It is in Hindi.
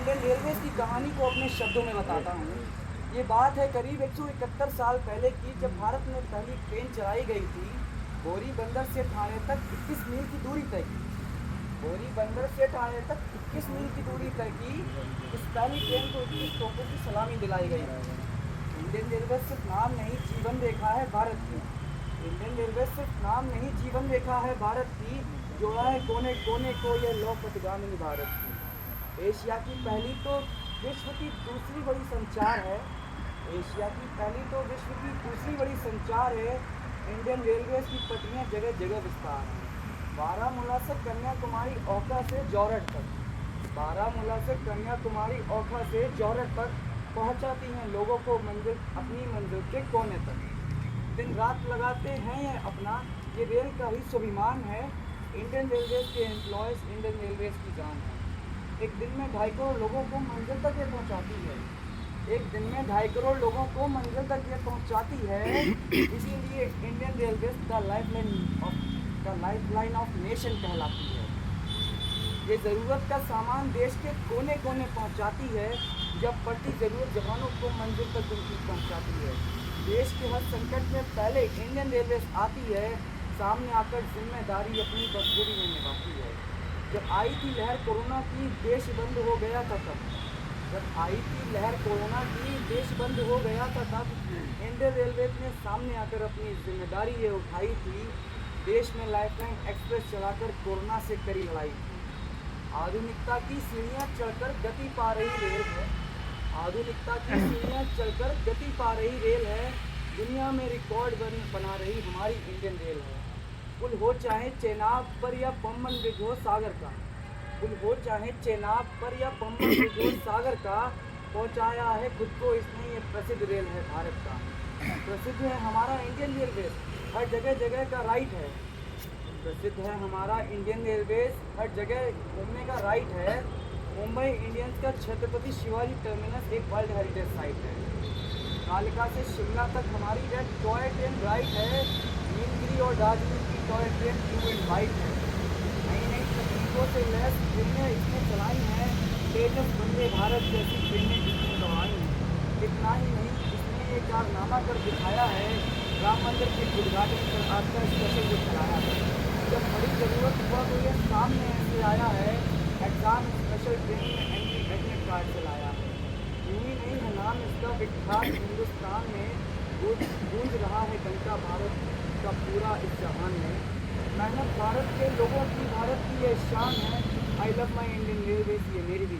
इंडियन रेलवेज की कहानी को अपने शब्दों में बताता हूँ। ये बात है करीब 171 साल पहले की, जब भारत में पहली ट्रेन चलाई गई थी। बोरी बंदर से ठाणे तक 21 मील की दूरी तय की। बोरी बंदर से ठाणे तक 21 मील की दूरी तय की। इस पहली ट्रेन को 21 तोपों की सलामी दिलाई गई। इंडियन रेलवे सिर्फ नाम नहीं, जीवन रेखा है भारत की। इंडियन रेलवे सिर्फ नाम नहीं, जीवन रेखा है भारत की। जोड़ा है कोने कोने को ये लौह पथगामिनी भारत की। एशिया की पहली तो विश्व की दूसरी बड़ी संचार है। एशिया की पहली तो विश्व की दूसरी बड़ी संचार है। इंडियन रेलवेज की पटरियाँ जगह जगह विस्तार है। बारामूला से कन्याकुमारी, ओखा से जौरट तक। बारामूला से कन्याकुमारी, ओखा से जौरट तक पहुंचाती हैं लोगों को मंजिल, अपनी मंजिल के कोने तक। दिन रात लगाते हैं ये अपना, ये रेल का ही स्वाभिमान है। इंडियन रेलवेज के एम्प्लॉयज़ इंडियन रेलवेज की जान है। एक दिन में 2.5 करोड़ लोगों को मंजिल तक ये पहुंचाती है। एक दिन में 2.5 करोड़ लोगों को मंजिल तक ये पहुंचाती है। इसीलिए Indian railways the lifeline of nation कहलाती है। ये ज़रूरत का सामान देश के कोने कोने पहुंचाती है। जब पड़ती ज़रूरत जवानों को मंजिल तक उनकी पहुंचाती है। देश के हर संकट में पहले इंडियन रेलवेज आती है। सामने आकर जिम्मेदारी अपनी बखूबी में निभाती है। जब आई थी लहर कोरोना की, देश बंद हो गया था तब। जब आई थी लहर कोरोना की, देश बंद हो गया था तब इंडियन रेलवे ने सामने आकर अपनी जिम्मेदारी ये उठाई थी। देश में लाइफलाइन एक्सप्रेस चलाकर कोरोना से करी लड़ाई। आधुनिकता की सीढ़ियाँ चढ़कर गति पा रही रेल है। आधुनिकता की सीढ़ियाँ चढ़कर गति पा रही रेल है। दुनिया में रिकॉर्ड बना रही हमारी इंडियन रेल है। पुल हो चाहे चेनाब पर या पम्बन ब्रिज हो सागर का। पुल हो चाहे चेनाब पर या पम्बन ब्रिज हो सागर का। पहुंचाया है खुद को इसने, ये प्रसिद्ध रेल है भारत का। प्रसिद्ध है हमारा इंडियन रेलवे, हर जगह जगह का राइट है। प्रसिद्ध है हमारा इंडियन रेलवेज, हर जगह घूमने का राइट है। मुंबई इंडियंस का छत्रपति शिवाजी टर्मिनस एक वर्ल्ड हेरिटेज साइट है। कालिका से शिमला तक हमारी रेड टॉय ट्रेन राइट है। नीलगिरी और दार्जिलिंग की toy train blue and white है। नई नई तकनीकों से लैस ट्रेनें इसने चलाई हैं। तेजस वंदे भारत जैसी ट्रेनें इसने दौड़ाई हैं। इतना ही नहीं, इसने ये कारनामा कर दिखाया है। राम मंदिर के उद्घाटन पर आपका स्पेशल जो चलाया है। जब बड़ी ज़रूरत हुआ तो ये सामने ऐसे आया है। एग्ज़ाम स्पेशल ट्रेन में एंट्री एडमिट कार्ड से लाया है। यूँ ही नहीं है नाम इसका विख्यात हिंदुस्तान में गूंज रहा है डंका भारत का पूरा इस जहान में। मेहनत भारत के लोगों की, भारत की ये शान है। I love my Indian railways, ये मेरी भी